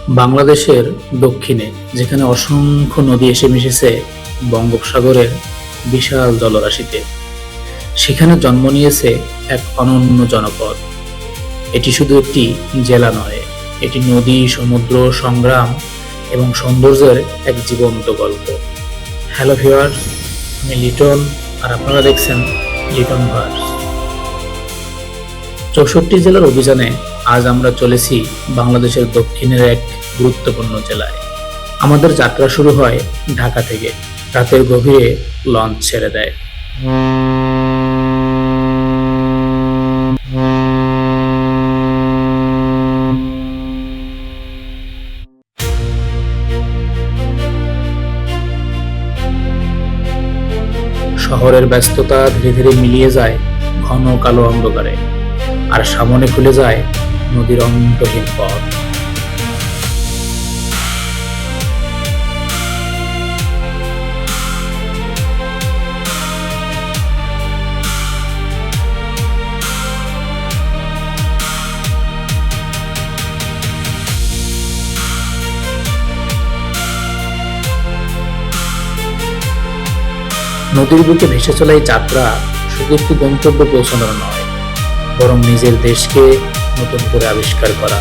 বাংলাদেশের দক্ষিণে যেখানে অসংখ্য নদী এসে মিশেছে বঙ্গোপসাগরের বিশাল জলরাশিতে, সেখানে জন্ম নিয়েছে এক অনন্য জনপদ। এটি শুধু একটি জেলা নয়, এটি নদী, সমুদ্র, সংগ্রাম এবং সৌন্দর্যের এক জীবন্ত গল্প। হ্যালো ভিউয়ার্স, আমি লিটন, আর আপনারা দেখছেন লিটন ভার্স। 64 জেলার অভিযানে আজ আমরা চলেছি বাংলাদেশের দক্ষিণের এক গুরুত্বপূর্ণ জেলায়। আমাদের যাত্রা শুরু হয় ঢাকা থেকে। রাতের গভীরে লঞ্চ ছেড়ে দেয়। শহরের ব্যস্ততা ধীরে ধীরে মিলিয়ে যায় ঘন কালো অন্ধকারে, আর সামনে খুলে যায় নদীর অন্তহীন পথ। নদীর বুকে ভেসে চলা এই যাত্রা শুধু একটি গন্তব্যে পৌঁছানোর নয়, বরং নিজের দেশকে নতুন করে আবিষ্কার করা।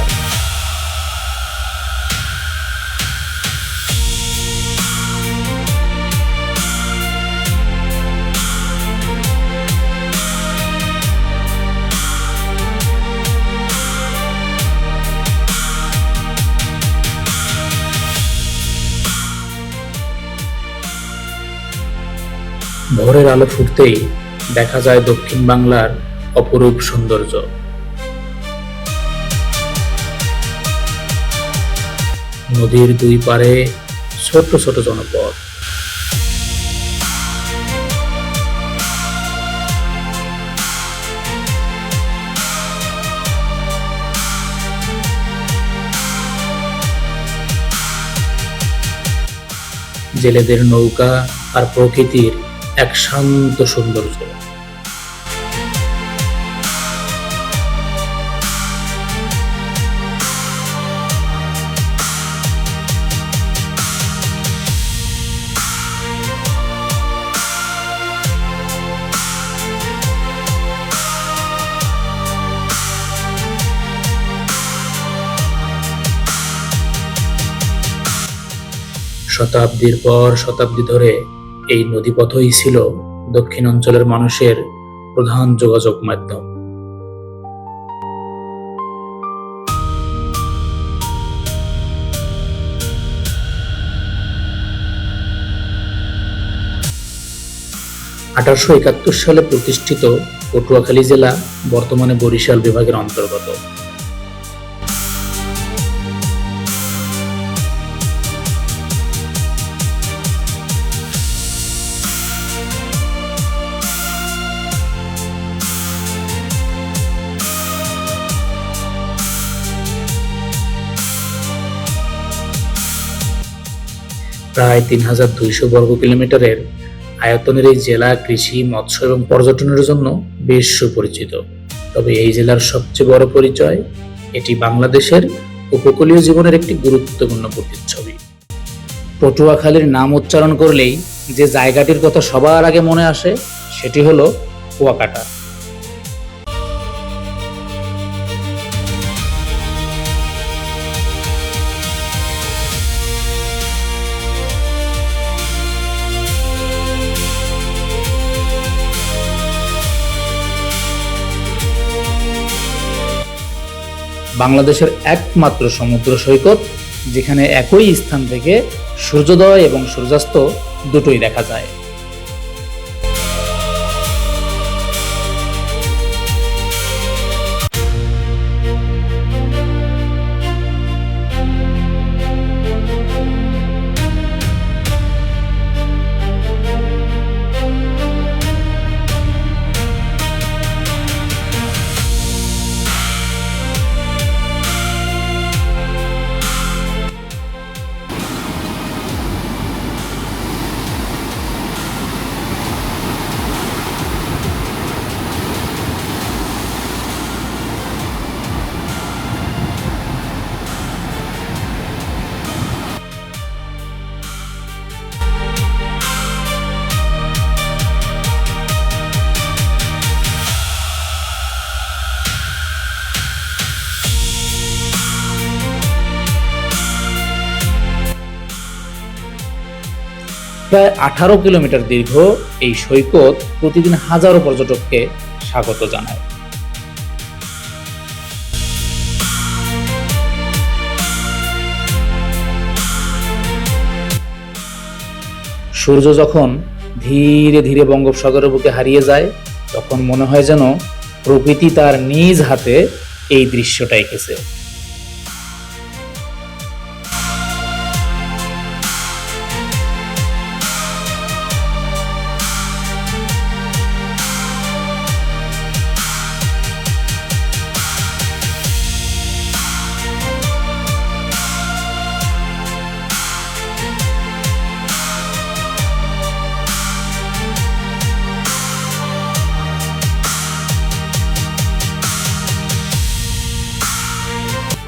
ভোরের আলো ফুটতেই দেখা যায় দক্ষিণ বাংলার অপরূপ সৌন্দর্য। নদীর দুই পারে ছোট ছোট জনপদ, জেলেদের নৌকা আর প্রকৃতির এক শান্ত সৌন্দর্য। শতাব্দীর পর শতাব্দী ধরে এই নদীপথই ছিল দক্ষিণ অঞ্চলের মানুষের প্রধান যোগাযোগ মাধ্যম। আঠারোশো ৭১ সালে প্রতিষ্ঠিত পটুয়াখালী জেলা বর্তমানে বরিশাল বিভাগের অন্তর্গত। প্রায় ৩,২০০ বর্গ কিলোমিটারের আয়তনের এই জেলা কৃষি, মৎস্য এবং পর্যটনের জন্য বেশ সুপরিচিত। তবে এই জেলার সবচেয়ে বড় পরিচয়, এটি বাংলাদেশের উপকূলীয় জীবনের একটি গুরুত্বপূর্ণ প্রতিচ্ছবি। পটুয়াখালীর নাম উচ্চারণ করলেই যে জায়গাটির কথা সবার আগে মনে আসে সেটি হলো কুয়াকাটা। বাংলাদেশের একমাত্র সমুদ্র সৈকত যেখানে একই স্থান থেকে সূর্যোদয় এবং সূর্যাস্ত দুটোই দেখা যায়। প্রায় 18 কিলোমিটার দীর্ঘ এই সৈকত প্রতিদিন হাজারো পর্যটককে স্বাগত জানায়। সূর্য যখন ধীরে ধীরে বঙ্গোপসাগরের বুকে হারিয়ে যায়, তখন মনে হয় যেন প্রকৃতি তার নিজ হাতে এই দৃশ্যটা এঁকেছে।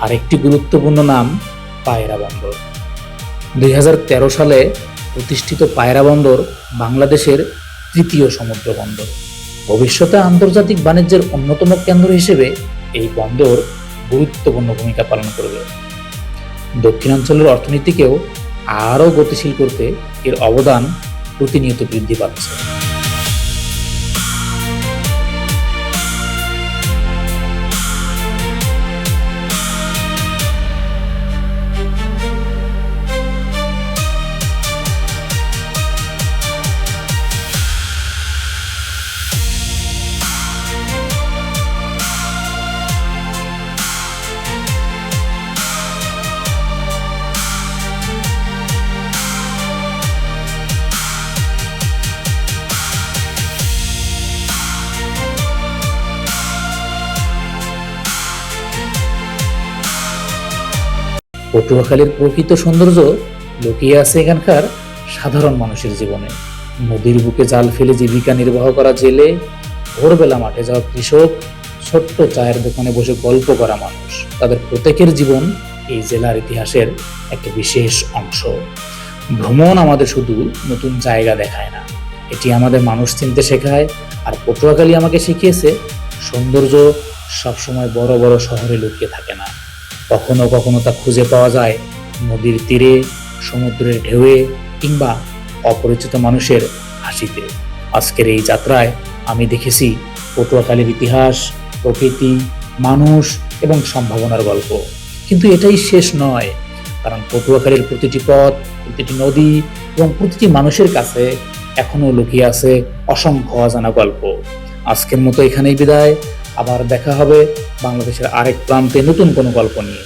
আরেকটি গুরুত্বপূর্ণ নাম পায়রা বন্দর। 2013 সালে প্রতিষ্ঠিত পায়রা বন্দর বাংলাদেশের তৃতীয় সমুদ্র বন্দর। ভবিষ্যতে আন্তর্জাতিক বাণিজ্যের অন্যতম কেন্দ্র হিসেবে এই বন্দর গুরুত্বপূর্ণ ভূমিকা পালন করবে। দক্ষিণাঞ্চলের অর্থনীতিকেও আরও গতিশীল করতে এর অবদান প্রতিনিয়ত বৃদ্ধি পাচ্ছে। পটুয়াখালীর প্রকৃত সৌন্দর্য লুকিয়ে আছে এখানকার সাধারণ মানুষের জীবনে। নদীর বুকে জাল ফেলে জীবিকা নির্বাহ করা জেলে, ভোরবেলা মাঠে যাওয়া কৃষক, ছোট্ট চায়ের দোকানে বসে গল্প করা মানুষ, তাদের প্রত্যেকের জীবন এই জেলার ইতিহাসের একটা বিশেষ অংশ। ভ্রমণ আমাদের শুধু নতুন জায়গা দেখায় না, এটি আমাদের মানুষ চিনতে শেখায়। আর পটুয়াখালী আমাকে শিখিয়েছে সৌন্দর্য সবসময় বড় বড় শহরে লুকিয়ে থাকে না, কখনো কখনো তা খুঁজে পাওয়া যায় নদীর তীরে, সমুদ্রের ঢেউয়ে কিংবা অপরিচিত মানুষের হাসিতে। আজকের এই যাত্রায় আমি দেখেছি পটুয়াখালীর ইতিহাস, প্রকৃতি, মানুষ এবং সম্ভাবনার গল্প। কিন্তু এটাই শেষ নয়, কারণ পটুয়াখালীর প্রতিটি পথ, প্রতিটি নদী এবং প্রতিটি মানুষের কাছে এখনো লুকিয়ে আছে অসংখ্য অজানা গল্প। আজকের মতো এখানেই বিদায়, আবার দেখা হবে বাংলাদেশের আরেক প্রান্তে নতুন কোনো গল্প নিয়ে।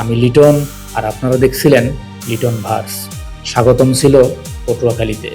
আমি লিটন, আর আপনারা দেখছিলেন লিটন ভার্স। স্বাগতম ছিল পটুয়াখালীতে।